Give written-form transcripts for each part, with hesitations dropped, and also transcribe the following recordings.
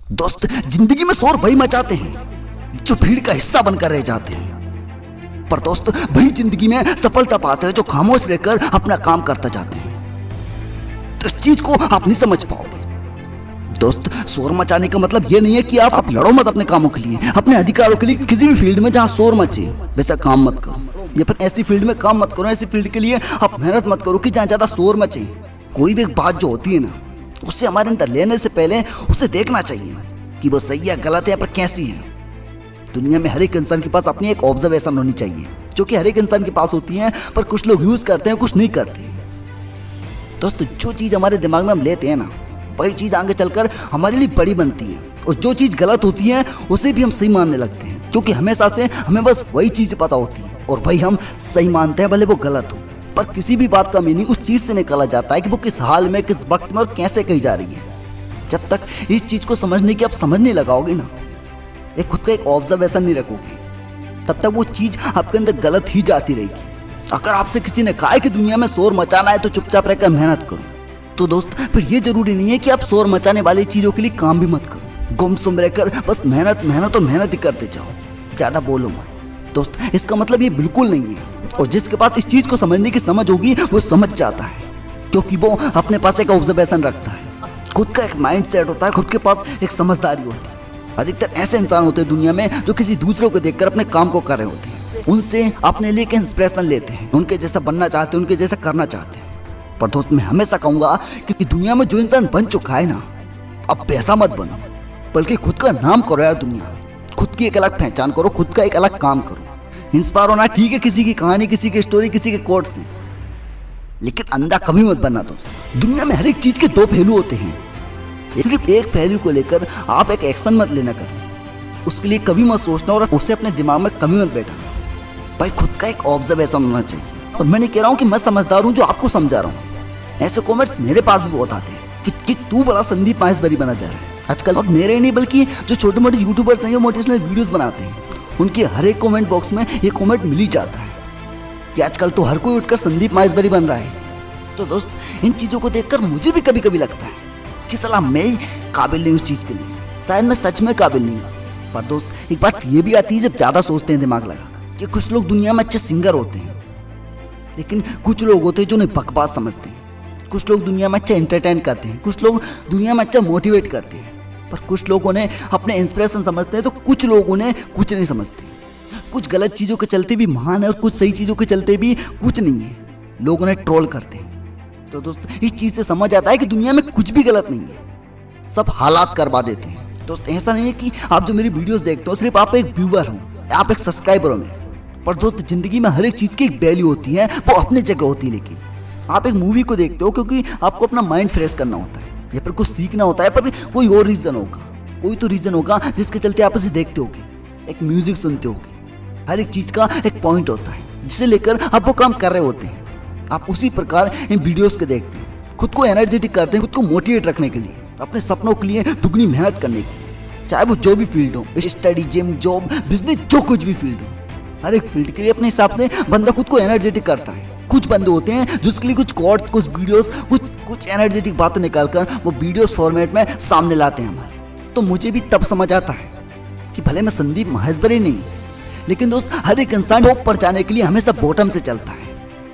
दोस्त, जिंदगी में शोर वही मचाते हैं जो भीड़ का हिस्सा बनकर रह जाते हैं, पर दोस्त वही जिंदगी में सफलता पाते हैं जो खामोश रहकर अपना काम करता जाते हैं। तो इस चीज को आप नहीं समझ पाओगे। दोस्त, शोर मचाने का मतलब ये नहीं है कि आप लड़ो मत अपने कामों के लिए, अपने अधिकारों के लिए। किसी भी फील्ड में जहाँ शोर मचे वैसा काम मत करो, या फिर ऐसी फील्ड में काम मत करो, ऐसी फील्ड के लिए आप मेहनत मत करो कि जहाँ ज्यादा शोर मचे। कोई भी एक बात जो होती है ना, उससे हमारे अंदर लेने से पहले उसे देखना चाहिए कि वो सही है, गलत है, या फिर कैसी है। दुनिया में हर एक इंसान के पास अपनी एक ऑब्जर्वेशन होनी चाहिए, जो कि हर एक इंसान के पास होती है, पर कुछ लोग यूज करते हैं, कुछ नहीं करते। दोस्त, जो चीज हमारे दिमाग में हम लेते हैं ना, वही चीज आगे चलकर हमारे लिए बड़ी बनती है, और जो चीज गलत होती है उसे भी हम सही मानने लगते हैं, क्योंकि हमेशा से हमें बस वही चीज पता होती है और वही हम सही मानते हैं, भले वो गलत हो। पर किसी भी बात का मीनिंग उस चीज से निकाला जाता है कि वो किस हाल में, किस वक्त में और कैसे कही जा रही है। जब तक इस चीज को समझने की आप समझ नहीं लगाओगे ना, एक खुद का एक ऑब्जर्वेशन नहीं रखोगे, तब तक वो चीज आपके अंदर गलत ही जाती रहेगी। अगर आपसे किसी ने कहा है कि दुनिया में शोर मचाना है तो चुपचाप रहकर मेहनत करो, तो दोस्त फिर ये जरूरी नहीं है कि आप शोर मचाने वाली चीजों के लिए काम भी मत करो। गुमसुम रहकर बस मेहनत मेहनत और मेहनत ही करते जाओ, ज्यादा बोलो मत। दोस्त, इसका मतलब ये बिल्कुल नहीं है, और जिसके पास इस चीज को समझने की समझ होगी वो समझ जाता है, क्योंकि वो अपने पास एक ऑब्जर्वेशन रखता है, खुद का एक माइंड सेट होता है, खुद के पास एक समझदारी होती है। अधिकतर ऐसे इंसान होते हैं दुनिया में जो किसी दूसरों को देखकर अपने काम को कर रहे होते हैं, उनसे अपने लिए एक इंस्पिरेशन लेते हैं, उनके जैसा बनना चाहते हैं, उनके जैसा करना चाहते हैं। पर दोस्त, मैं हमेशा कहूंगा कि दुनिया में जो इंसान बन चुका है ना, अब पैसा मत बनो, बल्कि खुद का नाम करो यार दुनिया में। खुद की एक अलग पहचान करो, खुद का एक अलग काम करो। इंस्पायर होना ठीक है, किसी की कहानी, किसी की स्टोरी, किसी के कोट से, लेकिन अंधा कभी मत बनना। दोस्त, दुनिया में हर एक चीज के दो पहलू होते हैं, सिर्फ एक पहलू को लेकर आप एक एक्शन मत लेना कभी, उसके लिए कभी मत सोचना और उसे अपने दिमाग में कभी मत बैठाना। भाई, खुद का एक ऑब्जर्वेशन होना चाहिए। और मैं नहीं कह रहा हूँ कि मैं समझदार हूँ जो आपको समझा रहा हूँ, ऐसे कमेंट्स मेरे पास भी बहुत आते हैं कि तू बड़ा संदीप माहेश्वरी बना जा रहा है आजकल। और मेरे नहीं बल्कि जो छोटे मोटे यूट्यूबर्स हैं जो मोटिवेशनल वीडियोस बनाते हैं, उनके हर एक कमेंट बॉक्स में ये कमेंट मिल ही जाता है कि आजकल तो हर कोई उठकर संदीप माहेश्वरी बन रहा है। तो दोस्त, इन चीज़ों को देखकर मुझे भी कभी कभी लगता है कि सलाह मैं ही काबिल नहीं उस चीज़ के लिए, शायद मैं सच में काबिल नहीं हूँ। पर दोस्त, एक बात ये भी आती है जब ज़्यादा सोचते हैं दिमाग लगाकर, कि कुछ लोग दुनिया में अच्छे सिंगर होते हैं, लेकिन कुछ लोग होते हैं जो उन्हें बकवास समझते हैं। कुछ लोग दुनिया में अच्छा एंटरटेन करते हैं, कुछ लोग दुनिया में अच्छा मोटिवेट करते हैं, पर कुछ लोग उन्हें अपने इंस्पिरेशन समझते हैं, तो कुछ लोग उन्हें कुछ नहीं समझते। कुछ गलत चीज़ों के चलते भी महान है और कुछ सही चीज़ों के चलते भी कुछ नहीं है, लोग उन्हें ट्रोल करते हैं। तो दोस्त, इस चीज़ से समझ आता है कि दुनिया में कुछ भी गलत नहीं है, सब हालात करवा देते हैं। दोस्त, ऐसा नहीं है कि आप जो मेरी वीडियोस देखते हो सिर्फ आप एक व्यूअर हो, आप एक सब्सक्राइबर हो मेरे। पर दोस्त, जिंदगी में हर एक चीज़ की एक वैल्यू होती है, वो अपनी जगह होती है। लेकिन आप एक मूवी को देखते हो क्योंकि आपको अपना माइंड फ्रेश करना होता है या फिर कुछ सीखना होता है, पर कोई और रीज़न होगा, कोई तो रीज़न होगा जिसके चलते आप इसे देखते होगे, एक म्यूजिक सुनते होगे। हर एक चीज़ का एक पॉइंट होता है जिसे लेकर आप वो काम कर रहे होते हैं। आप उसी प्रकार इन वीडियोस को देखते हैं, खुद को एनर्जेटिक करते हैं, खुद को मोटिवेट रखने के लिए, अपने सपनों के लिए दुगनी मेहनत करने के लिए, चाहे वो जो भी फील्ड हो, स्टडी, जिम, जॉब, बिजनेस, जो कुछ भी फील्ड हो। हर एक फील्ड के लिए अपने हिसाब से बंदा खुद को एनर्जेटिक करता है। कुछ बंदे होते हैं जिसके लिए कुछ कोट्स, कुछ वीडियोस, कुछ एनर्जेटिक बातें निकालकर वो वीडियोस फॉर्मेट में सामने लाते हैं हमारे। तो मुझे भी तब समझ आता है कि भले मैं संदीप माहेश्वरी नहीं, लेकिन दोस्त, हर एक इंसान टॉप पर जाने के लिए हमेशा बॉटम से चलता है।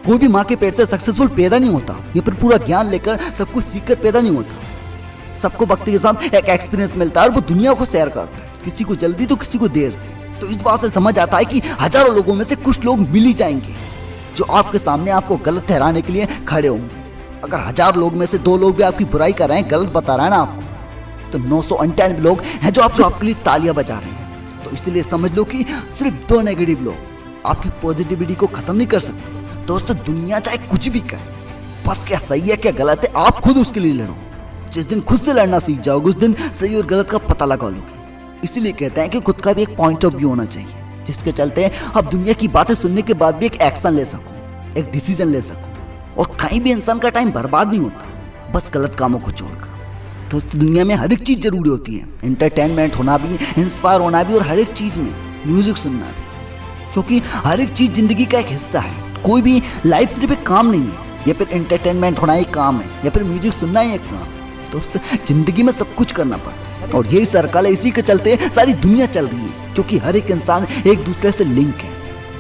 कोई भी माँ के पेट से सक्सेसफुल पैदा नहीं होता, या फिर पूरा ज्ञान लेकर सब कुछ सीख कर पैदा नहीं होता। सबको वक्त के साथ एक एक्सपीरियंस मिलता है और वो दुनिया को शेयर करता है, किसी को जल्दी तो किसी को देर से। तो इस बात से समझ आता है कि हजारों लोगों में से कुछ लोग मिल ही जाएंगे जो आपके सामने आपको गलत ठहराने के लिए खड़े होंगे। अगर 1000 लोग में से 2 लोग भी आपकी बुराई कर रहे हैं, गलत बता रहे हैं ना आपको, तो 999 लोग हैं जो आपके लिए तालियां बजा रहे हैं। तो इसलिए समझ लो कि सिर्फ 2 नेगेटिव लोग आपकी पॉजिटिविटी को खत्म नहीं कर सकते। दोस्तों, दुनिया चाहे कुछ भी करे, बस क्या सही है क्या गलत है, आप खुद उसके लिए लड़ो। जिस दिन खुद से लड़ना सीख जाओगे, उस दिन सही और गलत का पता लगा लोगे। इसीलिए कहते हैं कि खुद का भी एक पॉइंट ऑफ व्यू होना चाहिए, जिसके चलते अब दुनिया की बातें सुनने के बाद भी एक एक्शन ले सको, एक डिसीजन ले सको। और कहीं भी इंसान का टाइम बर्बाद नहीं होता, बस गलत कामों को छोड़कर। दोस्तों, दुनिया में हर एक चीज़ जरूरी होती है, एंटरटेनमेंट होना भी, इंस्पायर होना भी, और हर एक चीज़ में म्यूजिक सुनना भी, क्योंकि हर एक चीज़ जिंदगी का एक हिस्सा है। कोई भी लाइफ सिर्फ एक काम नहीं है, या फिर एंटरटेनमेंट होना ही काम है, या फिर म्यूजिक सुनना ही एक काम। दोस्त, जिंदगी में सब कुछ करना पड़ता है, और यही सर्कल है, इसी के चलते सारी दुनिया चल रही है, क्योंकि हर एक इंसान एक दूसरे से लिंक है।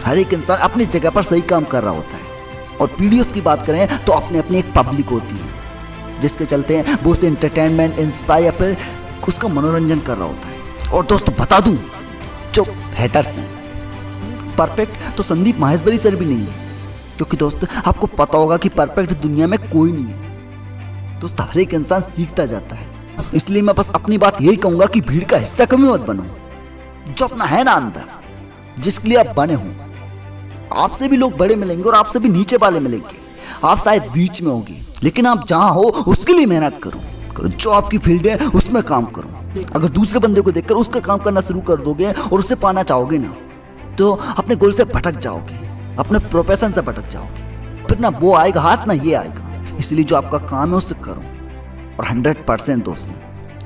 हर एक इंसान अपनी जगह पर सही काम कर रहा होता है। और पीडीएस की बात करें तो अपनी अपनी एक पब्लिक होती है, जिसके चलते वो उसे एंटरटेनमेंट, इंस्पायर या फिर उसका मनोरंजन कर रहा होता है। और दोस्तों बता दूं, जो हेटर्स हैं, परफेक्ट तो संदीप माहेश्वरी सर भी नहीं है, क्योंकि दोस्त आपको पता होगा कि परफेक्ट दुनिया में कोई नहीं है। दोस्त हर एक इंसान सीखता जाता है, इसलिए मैं बस अपनी बात यही कहूंगा कि भीड़ का हिस्सा कभी मत बनो। जो अपना है ना अंदर, जिसके लिए आप बने हो, आपसे भी लोग बड़े मिलेंगे और आपसे भी नीचे वाले मिलेंगे। आप शायद बीच में होंगे, लेकिन आप जहां हो उसके लिए मेहनत करो। जो आपकी फील्ड है उसमें काम करो। अगर दूसरे बंदे को देखकर उसका काम करना शुरू कर दोगे और उसे पाना चाहोगे ना, तो अपने गोल से भटक जाओगे, अपने प्रोफेशन से भटक जाओगे। फिर ना वो आएगा हाथ ना ये आएगा। इसलिए जो आपका काम है उसे करो और 100% दोस्तों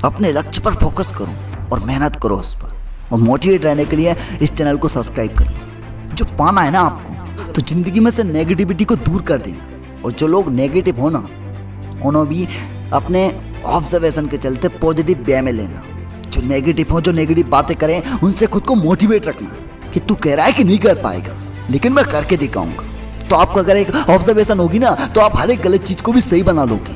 अपने लक्ष्य पर फोकस करो और मेहनत करो उस पर। और मोटिवेट रहने के लिए इस चैनल को सब्सक्राइब करो। जो पाना है ना आपको, तो जिंदगी में से नेगेटिविटी को दूर कर देना। और जो लोग नेगेटिव हो ना, उन्हें भी अपने ऑब्जर्वेशन के चलते पॉजिटिव वे में लेना। जो नेगेटिव हो, जो नेगेटिव बातें करें, उनसे खुद को मोटिवेट रखना कि तू कह रहा है कि नहीं कर पाएगा, लेकिन मैं करके दिखाऊंगा। तो आपका अगर एक ऑब्जर्वेशन होगी ना, तो आप हर एक गलत चीज को भी सही बना लोगे।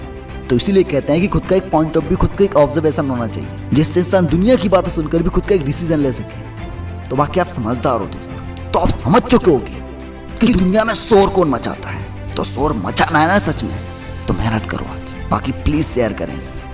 तो इसीलिए कहते हैं कि खुद का एक पॉइंट ऑफ व्यू, खुद का एक ऑब्जर्वेशन होना चाहिए, जिससे इंसान दुनिया की बातें सुनकर भी खुद का एक डिसीजन ले सके। तो बाकी आप समझदार हो दोस्तों, तो आप समझ चुके होगे कि दुनिया में शोर कौन मचाता है। तो शोर मचाना है ना सच में, तो मेहनत करो आज। बाकी प्लीज शेयर करें इसे।